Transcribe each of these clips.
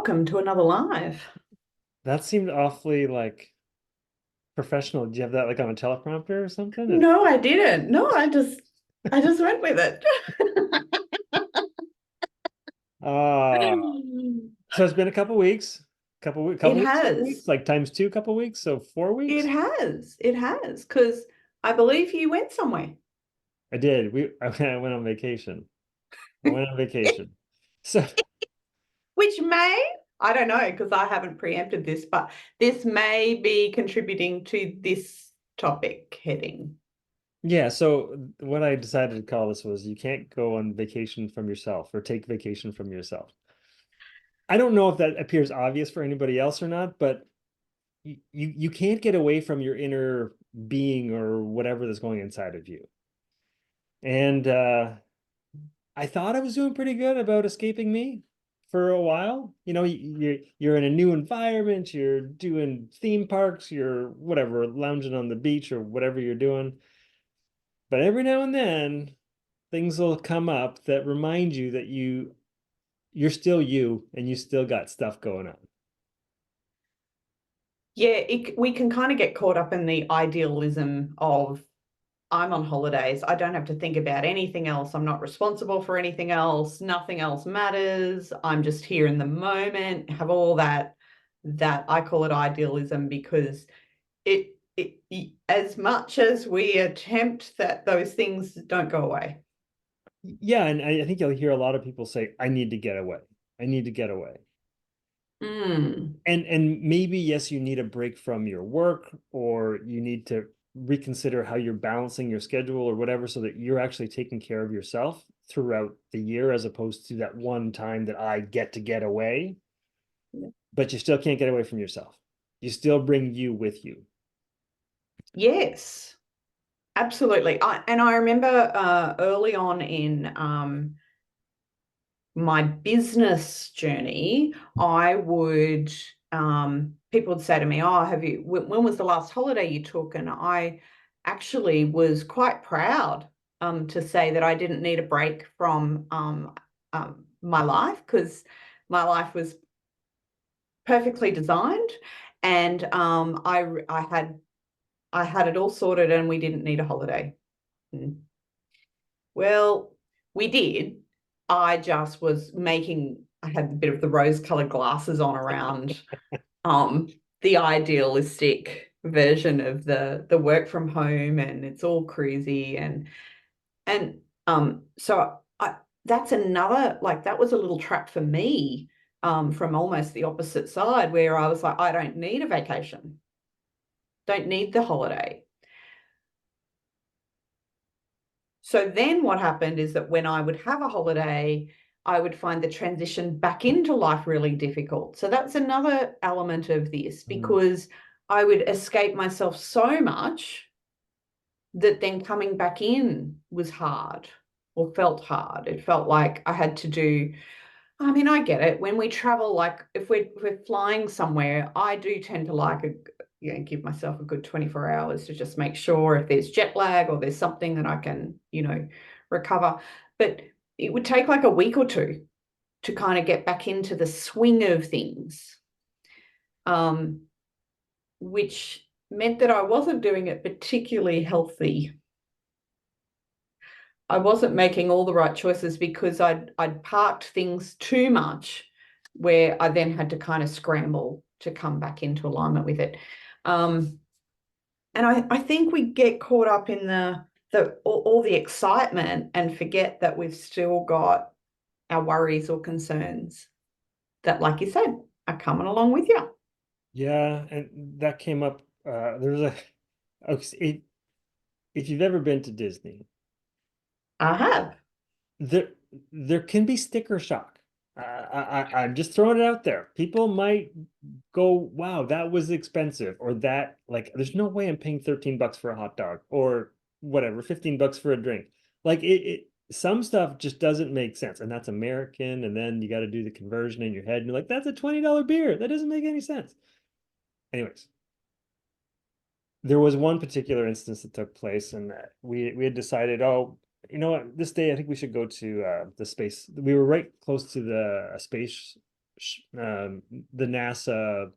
welcome to another live. That seemed awfully like professional. Do you have that like on a teleprompter or something? No, I didn't. No, I just went with it. Uh, so it's been a couple weeks, It couple weeks, has. like times two, couple weeks, so 4 weeks. It has. It has. Because I believe you went somewhere. I did. I went on vacation. I went on vacation. So Which may, I don't know, because I haven't preempted this, but this may be contributing to this topic heading. yeah, so what I decided to call this was you can't go on vacation from yourself or take vacation from yourself. I don't know if that appears obvious for anybody else or not, but you can't get away from your inner being or whatever that's going inside of you. And I thought I was doing pretty good about escaping me for a while. You know, you're in a new environment, you're doing theme parks, you're whatever, lounging on the beach or whatever you're doing. But every now and then things will come up that remind you that you're still you and you still got stuff going on. Yeah, we can kind of get caught up in the idealism of I'm on holidays. I don't have to think about anything else. I'm not responsible for anything else. Nothing else matters. I'm just here in the moment. Have all that I call it idealism because it as much as we attempt that those things don't go away. Yeah, and I think you'll hear a lot of people say, I need to get away. I need to get away. Mm. And maybe yes, you need a break from your work or you need to reconsider how you're balancing your schedule or whatever so that you're actually taking care of yourself throughout the year as opposed to that one time that I get to get away, but you still can't get away from yourself. You still bring you with you. Yes, absolutely. I remember early on in my business journey, I would people would say to me, "Oh, when was the last holiday you took?" And I actually was quite proud to say that I didn't need a break from my life because my life was perfectly designed, and I had it all sorted, and we didn't need a holiday. Mm. Well, we did. I just was making, I had a bit of the rose-colored glasses on around um the idealistic version of the work from home and it's all crazy and so that's another like that was a little trap for me from almost the opposite side where I was like, I don't need a vacation, don't need the holiday. So then what happened is that when I would have a holiday, I would find the transition back into life really difficult. So that's another element of this Mm. because I would escape myself so much that then coming back in was hard or felt hard. It felt like I had to do, I mean, I get it. When we travel, like if we're flying somewhere, I do tend to like give myself a good 24 hours to just make sure if there's jet lag or there's something that I can, recover. But it would take like a week or two to kind of get back into the swing of things, um, which meant that I wasn't doing it particularly healthy. I wasn't making all the right choices because I'd parked things too much where I then had to kind of scramble to come back into alignment with it. Um, and I think we get caught up in all the excitement and forget that we've still got our worries or concerns that, like you said, are coming along with you. Yeah, and that came up. There's a, okay, if you've ever been to Disney, I have. there there can be sticker shock. I'm just throwing it out there. People might go, "Wow, that was expensive," or that like, "There's no way I'm paying $13 for a hot dog," or whatever, $15 for a drink. Like some stuff just doesn't make sense, and that's American. And then you got to do the conversion in your head, and you're like, "That's a $20 beer. That doesn't make any sense." Anyways, there was one particular instance that took place, and we had decided, oh, you know what, this day I think we should go to the space. We were right close to the space the NASA,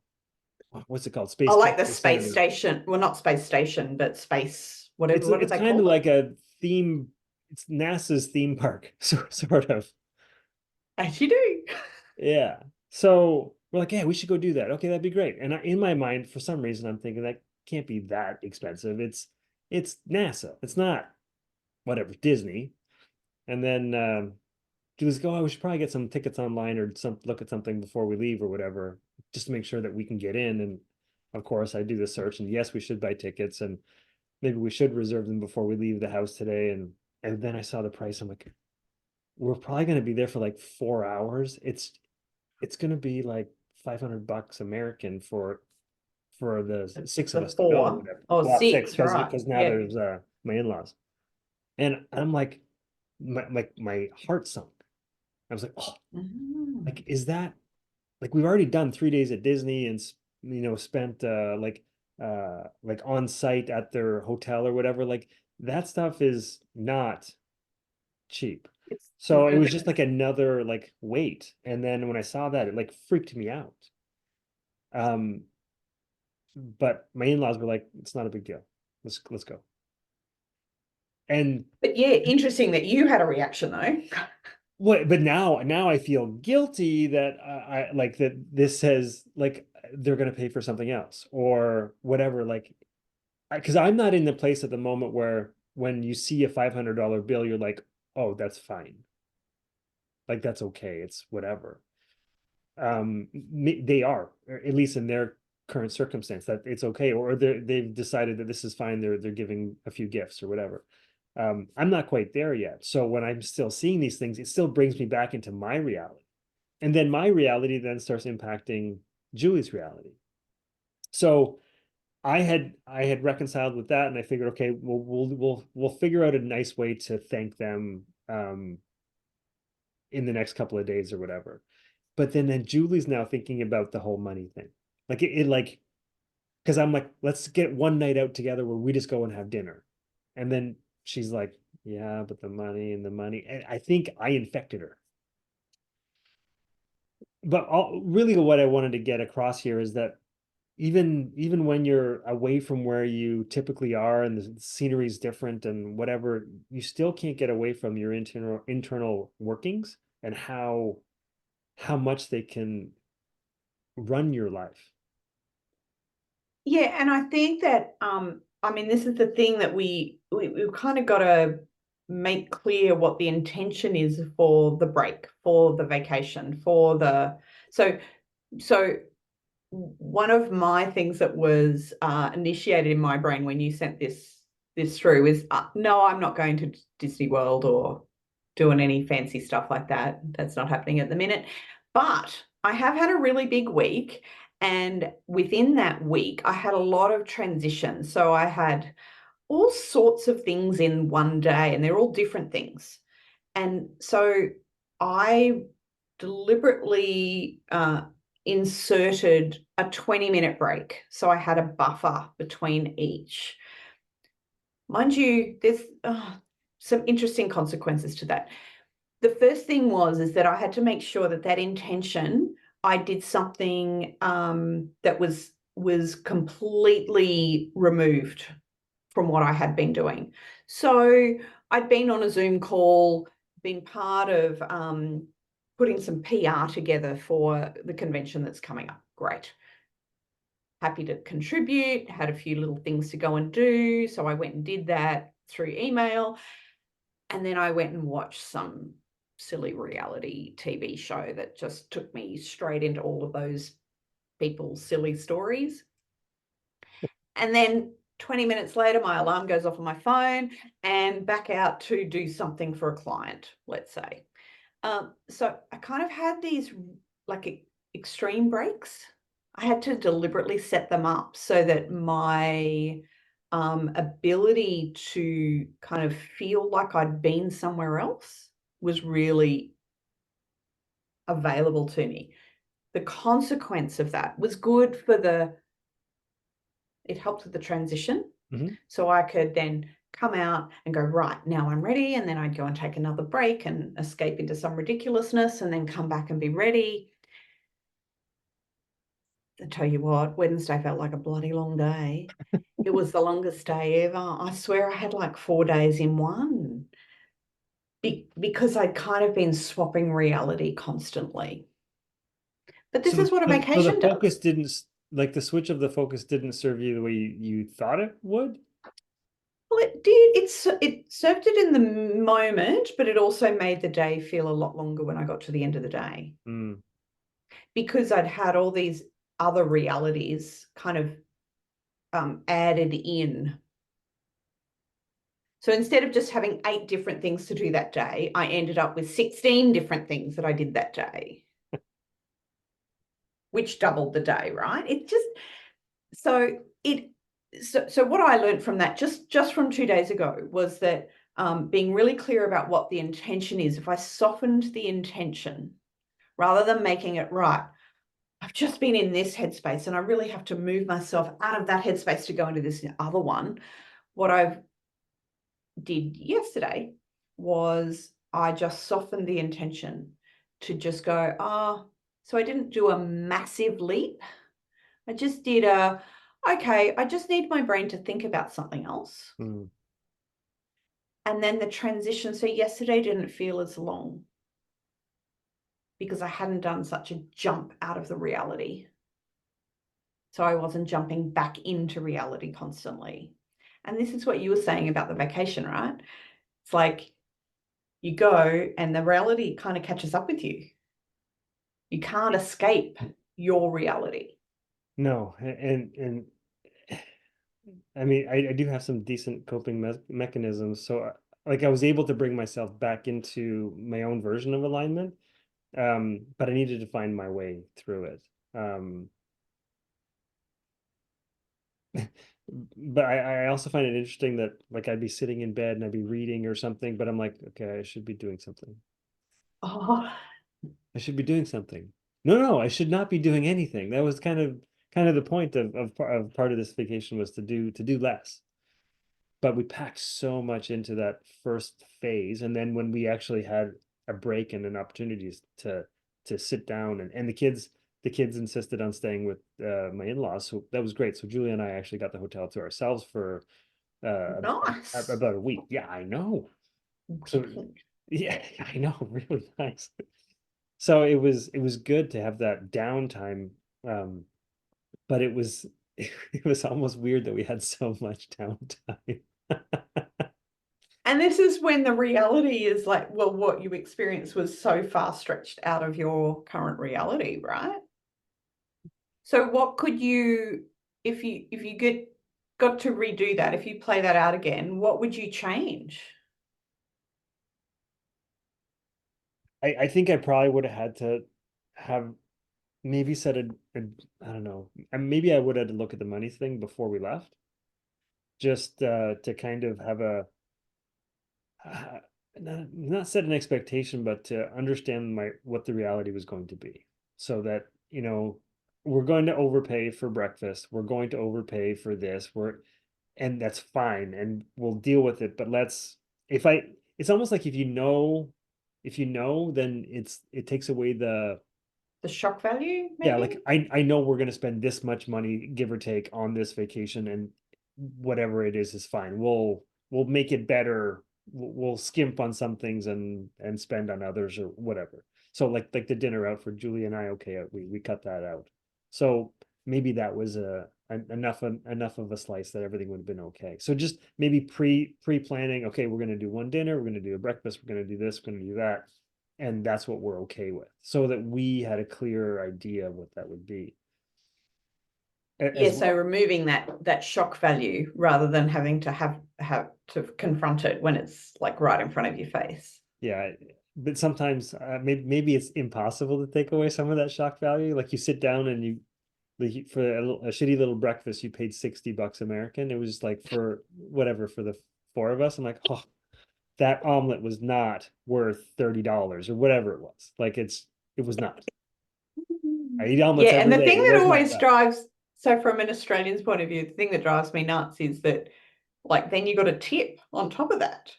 what's it called? I Space like the Center space Center. station. Well, not space station, but space, whatever. What do It's they kind of call it? like a theme. It's NASA's theme park, sort of. As you do. Yeah. So we're like, yeah, we should go do that. Okay, that'd be great. And in my mind, for some reason, I'm thinking that can't be that expensive. It's NASA. It's not whatever Disney. And then Julie's go, oh, we should probably get some tickets online or some look at something before we leave or whatever, just to make sure that we can get in. And of course, I do the search, and yes, we should buy tickets, and maybe we should reserve them before we leave the house today. And then I saw the price. I'm like, we're probably going to be there for like 4 hours. It's going to be like $500 American for the six of The us to go or four whatever. or Well, six six, right? because now Yeah. there's my in-laws, and I'm like, my heart sunk. I was like, oh, Mm. like is that like we've already done 3 days at Disney and spent like on site at their hotel or whatever. Like that stuff is not cheap. It's So it was really just like another like wait. And then when I saw that, it like freaked me out. Um, but my in-laws were like, it's not a big deal. Let's go. And But yeah, interesting that you had a reaction though. what, but now I feel guilty that I like that this says like they're gonna pay for something else or whatever. Like, because I'm not in the place at the moment where when you see a $500 bill, you're like, oh, that's fine. Like that's okay. It's whatever. They are, or at least in their current circumstance, that it's okay, or they've decided that this is fine. They're giving a few gifts or whatever. I'm not quite there yet. So when I'm still seeing these things, it still brings me back into my reality. And then my reality then starts impacting Julie's reality. So I had reconciled with that, and I figured, okay, we'll figure out a nice way to thank them in the next couple of days or whatever. But then Julie's now thinking about the whole money thing. Like it like because I'm like, let's get one night out together where we just go and have dinner. And then she's like, yeah, but the money and the money. And I think I infected her. But really what I wanted to get across here is that even when you're away from where you typically are and the scenery is different and whatever, you still can't get away from your internal workings and how much they can run your life. Yeah, and I think that I mean this is the thing that we've kind of got to make clear what the intention is for the break, for the vacation, for the so so one of my things that was initiated in my brain when you sent this through is no, I'm not going to Disney World or doing any fancy stuff like that. That's not happening at the minute. But I have had a really big week. And within that week, I had a lot of transition. So I had all sorts of things in one day, and they're all different things. And so I deliberately inserted a 20-minute break. So I had a buffer between each. Mind you, there's some interesting consequences to that. The first thing is that I had to make sure that that intention, I did something that was completely removed from what I had been doing. So I'd been on a Zoom call, been part of putting some PR together for the convention that's coming up. Great. Happy to contribute, had a few little things to go and do. So I went and did that through email. And then I went and watched some silly reality TV show that just took me straight into all of those people's silly stories. And then 20 minutes later, my alarm goes off on my phone and back out to do something for a client, let's say. So I kind of had these like extreme breaks. I had to deliberately set them up so that my ability to kind of feel like I'd been somewhere else was really available to me. The consequence of that was good for it helped with the transition. Mhm. So I could then come out and go, right, now I'm ready. And then I'd go and take another break and escape into some ridiculousness and then come back and be ready. I tell you what, Wednesday felt like a bloody long day. It was the longest day ever. I swear I had like 4 days in one because I'd kind of been swapping reality constantly. But this So is what a so the vacation focus does. didn't like the switch of the focus didn't serve you the way you thought it would? Well, it did. It served it in the moment, but it also made the day feel a lot longer when I got to the end of the day Mm. because I'd had all these other realities kind of added in. So instead of just having 8 different things to do that day, I ended up with 16 different things that I did that day, which doubled the day, right? It just so it so what I learned from that just from 2 days ago was that being really clear about what the intention is. If I softened the intention rather than making it right, I've just been in this headspace and I really have to move myself out of that headspace to go into this other one. What I did yesterday was I just softened the intention to just go, so I didn't do a massive leap. I just did okay, I just need my brain to think about something else. Mm. And then the transition. So yesterday didn't feel as long because I hadn't done such a jump out of the reality. So I wasn't jumping back into reality constantly. And this is what you were saying about the vacation, right? It's like you go and the reality kind of catches up with you. You can't escape your reality. No, and I mean, I do have some decent coping mechanisms. So, like, I was able to bring myself back into my own version of alignment, but I needed to find my way through it. But I also find it interesting that, like, I'd be sitting in bed and I'd be reading or something, but I'm like, okay, I should be doing something. Oh, I should be doing something. No, I should not be doing anything. That was kind of the point of part of this vacation was to do less. But we packed so much into that first phase, and then when we actually had a break and an opportunities to sit down, and the kids insisted on staying with my in-laws, so that was great. So Julia and I actually got the hotel to ourselves for nice. about a week. Yeah, I know. So yeah, I know, really nice. So it was good to have that downtime, um, but it was almost weird that we had so much downtime. And this is when the reality is like, well, what you experienced was so far stretched out of your current reality, right? So what could you, if you got to redo that, if you play that out again, what would you change? I think I probably would have had to have maybe said I don't know, and maybe I would have had to look at the money thing before we left, just to kind of have uh, not set an expectation, but to understand what the reality was going to be, so that we're going to overpay for breakfast, we're going to overpay for this, and that's fine, and we'll deal with it. But if I, it's almost like if you know, then it takes away The shock value, yeah, like maybe? I know we're gonna spend this much money, give or take, on this vacation, and whatever it is fine. We'll make it better. We'll skimp on some things and spend on others or whatever. So like the dinner out for Julie and I, okay, we cut that out. So maybe that was enough of a slice that everything would have been okay. So just maybe pre-planning. Okay, we're gonna do one dinner. We're gonna do a breakfast. We're gonna do this. We're gonna do that, and that's what we're okay with, so that we had a clearer idea of what that would be Yeah, as so well. removing that shock value rather than having to have to confront it when it's like right in front of your face. Yeah, but sometimes maybe it's impossible to take away some of that shock value. Like you sit down and for a shitty little breakfast, you paid $60 American. It was just like for whatever for the four of us. I'm like, oh, that omelet was not worth $30 or whatever it was. Like it was not. I eat omelets Yeah, and every the day. thing It that was not always that. drives, so from an Australian's point of view, the thing that drives me nuts is that like then you got a tip on top of that.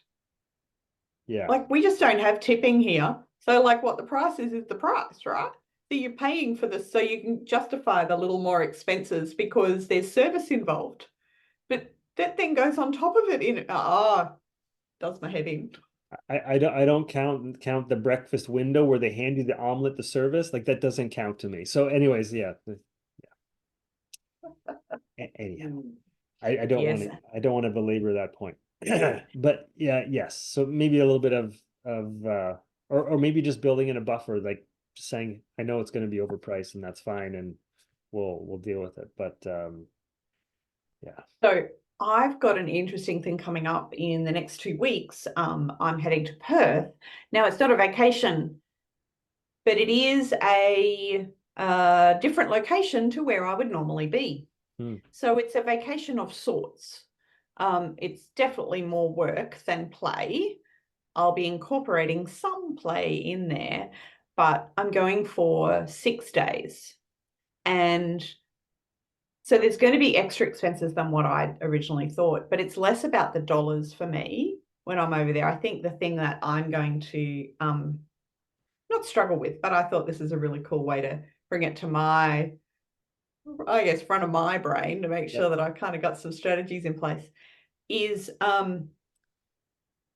Yeah. Like we just don't have tipping here. So like what the price is the price, right? that you're paying for this so you can justify the little more expenses because there's service involved. But that then goes on top of it does my head in. I don't count the breakfast window where they hand you the omelet, the service, like that doesn't count to me. So anyways, yeah. Anyhow, Mm. I don't want Yes. to belabor that point. But yeah, yes. So maybe a little bit or maybe just building in a buffer, like just saying, I know it's going to be overpriced and that's fine, and we'll deal with it. But yeah. So I've got an interesting thing coming up in the next 2 weeks. I'm heading to Perth. Now, it's not a vacation, but it is a different location to where I would normally be. Hmm. So it's a vacation of sorts. It's definitely more work than play. I'll be incorporating some play in there, but I'm going for 6 days. And so there's going to be extra expenses than what I originally thought, but it's less about the dollars for me when I'm over there. I think the thing that I'm going to not struggle with, but I thought this is a really cool way to bring it to my, I guess, front of my brain to make sure Yep. that I've kind of got some strategies in place, is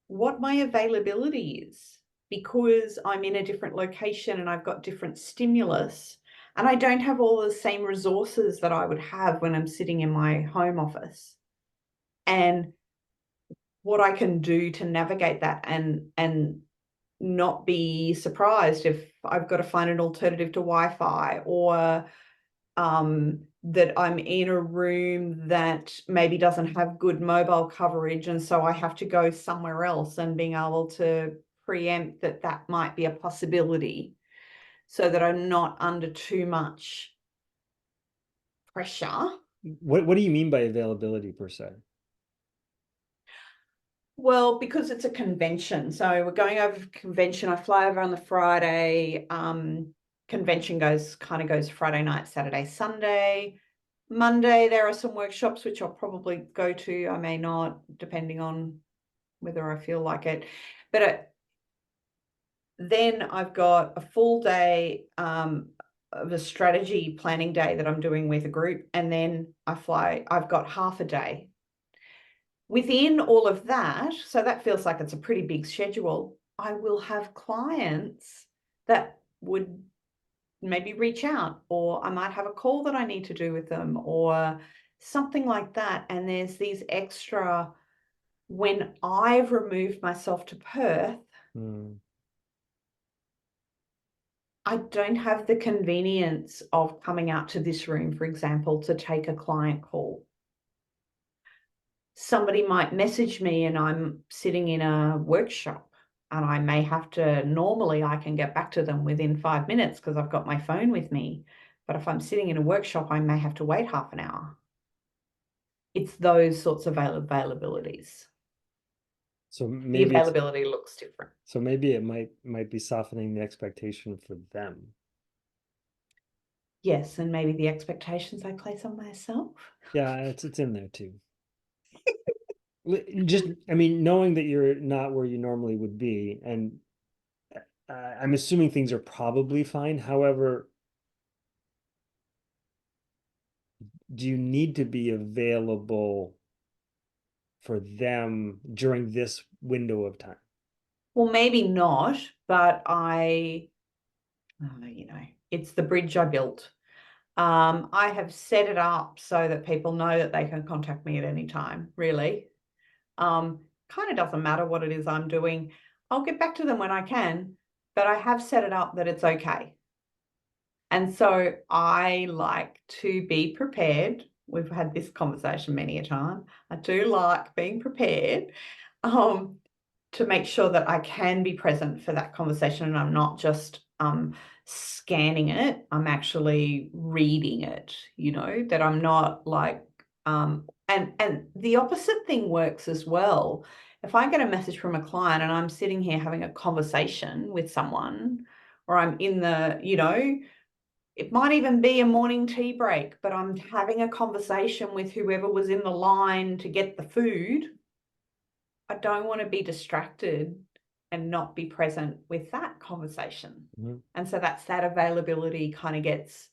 what my availability is, because I'm in a different location and I've got different stimulus and I don't have all the same resources that I would have when I'm sitting in my home office, and what I can do to navigate that and not be surprised if I've got to find an alternative to Wi-Fi, or that I'm in a room that maybe doesn't have good mobile coverage, and so I have to go somewhere else, and being able to preempt that that might be a possibility so that I'm not under too much pressure. What do you mean by availability per se? Well, because it's a convention. So we're going over convention. I fly over on the Friday. Convention goes Friday night, Saturday, Sunday. Monday, there are some workshops which I'll probably go to. I may not, depending on whether I feel like it. But then I've got a full day of a strategy planning day that I'm doing with a group. And then I've got half a day. Within all of that, so that feels like it's a pretty big schedule, I will have clients that would maybe reach out, or I might have a call that I need to do with them, or something like that. And there's these extra, when I've removed myself to Perth, Hmm. I don't have the convenience of coming out to this room, for example, to take a client call. Somebody might message me and I'm sitting in a workshop, and I may have to, normally I can get back to them within 5 minutes because I've got my phone with me. But if I'm sitting in a workshop, I may have to wait half an hour. It's those sorts of availabilities. So The maybe availability looks different. it might be softening the expectation for them. Yes, and maybe the expectations I place on myself. Yeah, it's in there too. Just, I mean, knowing that you're not where you normally would be, and I'm assuming things are probably fine. However, do you need to be available for them during this window of time? Well, maybe not, but it's the bridge I built. I have set it up so that people know that they can contact me at any time, really. Kind of doesn't matter what it is I'm doing. I'll get back to them when I can, but I have set it up that it's okay. And so I like to be prepared. We've had this conversation many a time. I do like being prepared. Um, to make sure that I can be present for that conversation and I'm not just scanning it, I'm actually reading it, that I'm not like and the opposite thing works as well. If I get a message from a client and I'm sitting here having a conversation with someone, or I'm in it might even be a morning tea break, but I'm having a conversation with whoever was in the line to get the food, I don't want to be distracted and not be present with that conversation. Mhm. And so that availability kind of gets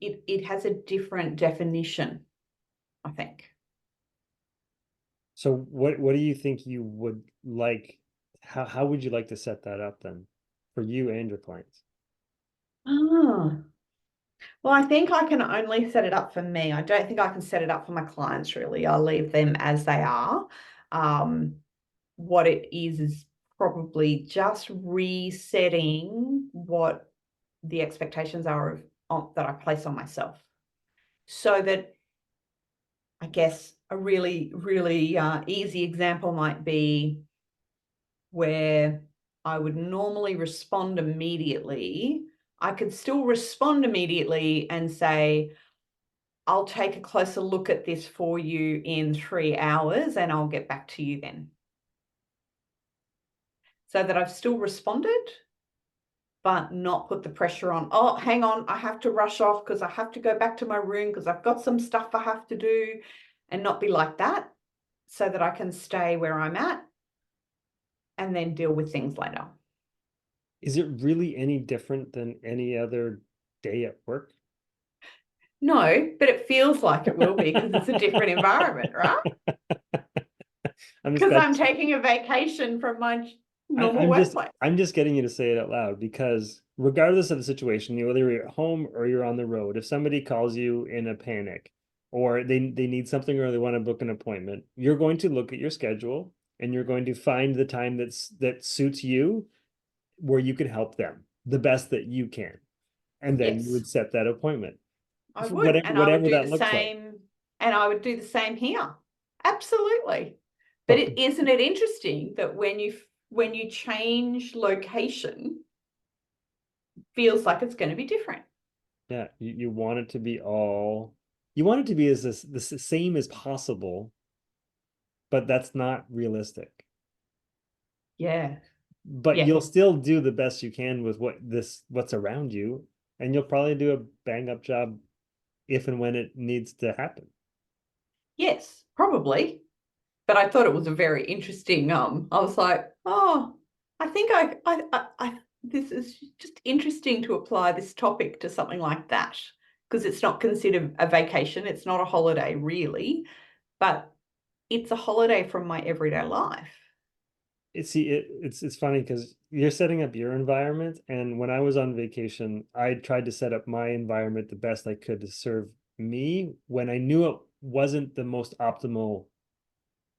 it has a different definition, I think. So what do you think you would like? How would you like to set that up then for you and your clients? Ah, well, I think I can only set it up for me. I don't think I can set it up for my clients, really. I'll leave them as they are. Um, what it is probably just resetting what the expectations are that I place on myself. So that I guess a really, really easy example might be where I would normally respond immediately. I could still respond immediately and say, I'll take a closer look at this for you in 3 hours and I'll get back to you then. So that I've still responded, but not put the pressure on. Oh, hang on, I have to rush off because I have to go back to my room because I've got some stuff I have to do, and not be like that, so that I can stay where I'm at and then deal with things later. Is it really any different than any other day at work? No, but it feels like it will be because it's a different environment, right? I'm just Because I'm that's taking a vacation from my I, normal I'm just workplace. I'm just getting you to say it out loud because regardless of the situation, whether you're at home or you're on the road, if somebody calls you in a panic or they need something or they want to book an appointment, you're going to look at your schedule and you're going to find the time that suits you where you can help them the best that you can. And then you Yes, would set that appointment. I would. Whatever And I would whatever do that the looks like. same. And I would do the same here. Absolutely. But But isn't it interesting that when you change location, feels like it's going to be different? yeah, you want it to be all you want it to be as the same as possible, but that's not realistic. Yeah. But Yeah. you'll still do the best you can with what's around you, and you'll probably do a bang up job if and when it needs to happen. Yes, probably. But I thought it was a very interesting. I was like, oh, I think this is just interesting to apply this topic to something like that because it's not considered a vacation. It's not a holiday really, but it's a holiday from my everyday life. It's funny because you're setting up your environment, and when I was on vacation, I tried to set up my environment the best I could to serve me when I knew it wasn't the most optimal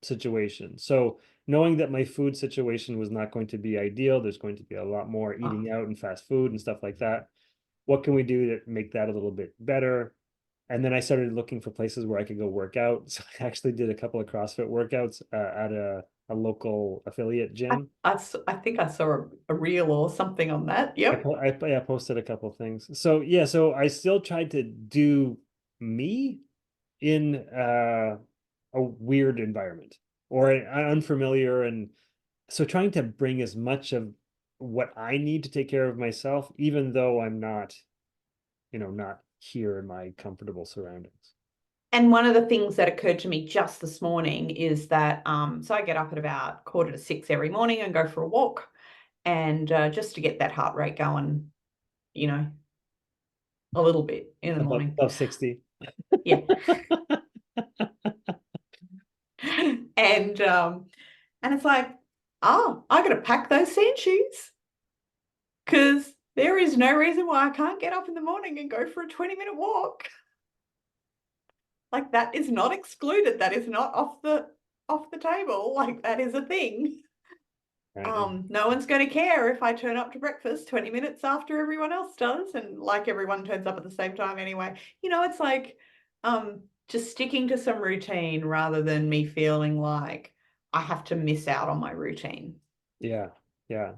situation. So knowing that my food situation was not going to be ideal, there's going to be a lot more Oh, eating out and fast food and stuff like that. What can we do to make that a little bit better? And then I started looking for places where I could go work out. So I actually did a couple of CrossFit workouts at a local affiliate gym. I think I saw a reel or something on that. I, Yep. po- I posted a couple of things. So yeah, so I still tried to do me in a weird environment or an unfamiliar, and so trying to bring as much of what I need to take care of myself, even though I'm not, not here in my comfortable surroundings. And one of the things that occurred to me just this morning is that so I get up at about 5:45 every morning and go for a walk, and just to get that heart rate going, you know, a little bit in the morning. Above 60. Yeah. And it's like, oh, I got to pack those sand shoes because there is no reason why I can't get up in the morning and go for a 20-minute walk. Like that is not excluded. That is not off the table. Like that is a thing. Right. No one's going to care if I turn up to breakfast 20 minutes after everyone else does, and like everyone turns up at the same time anyway. It's like just sticking to some routine rather than me feeling like I have to miss out on my routine. Yeah. Yeah.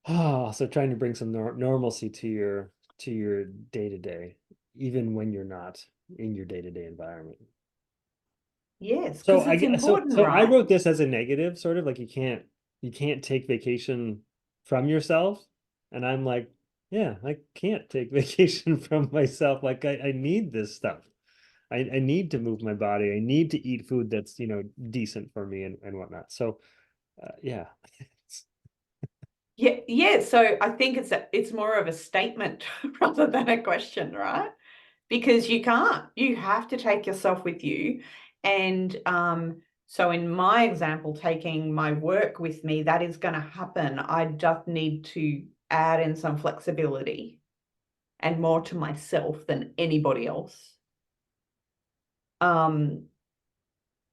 Oh, so trying to bring some normalcy to your day to day, even when you're not in your day to day environment. Yes, So because I it's guess important, so I right? wrote this as a negative, sort of like you can't take vacation from yourself. And I'm like, yeah, I can't take vacation from myself. Like I need this stuff. I need to move my body. I need to eat food that's, decent for me and whatnot. So, yeah. Yeah, yeah. So I think it's more of a statement rather than a question, right? Because you can't. You have to take yourself with you. And so in my example, taking my work with me, that is going to happen. I just need to add in some flexibility and more to myself than anybody else. Um,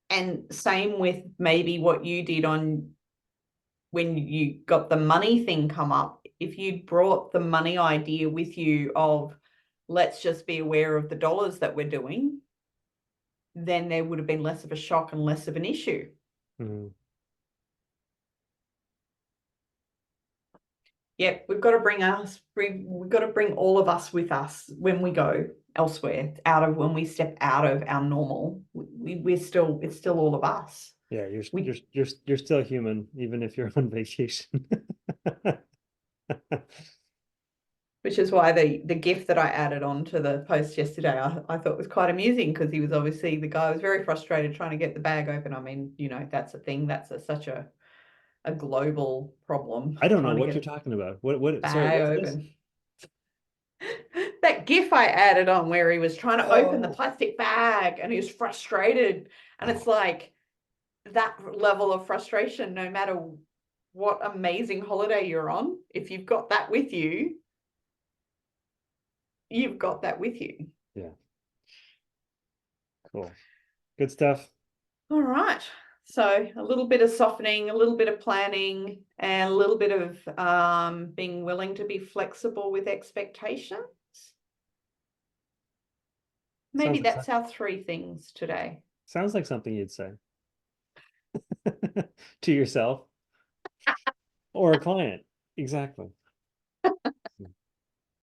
and same with maybe what you did on when you got the money thing come up. If you brought the money idea with you of let's just be aware of the dollars that we're doing, then there would have been less of a shock and less of an issue. Mhm. Yeah, we've got to bring all of us with us when we go elsewhere, when we step out of our normal. It's still all of us. Yeah, you're We, you're you're still human, even if you're on vacation. which is why the gift that I added on to the post yesterday, I thought was quite amusing because he was obviously the guy was very frustrated trying to get the bag open. I mean, that's a thing. Such a global problem I don't know trying to what get you're a talking about. Sorry, bag what's this? open. That gif I added on where he was trying to open the Oh. plastic bag and he was frustrated. And it's like that level of frustration, no matter what amazing holiday you're on, if you've got that with you, you've got that with you. Yeah, cool. Good stuff. All right. So a little bit of softening, a little bit of planning, and a little bit of being willing to be flexible with expectations. Maybe Sounds that's our three things today. sounds like something you'd say to yourself or a client. Exactly.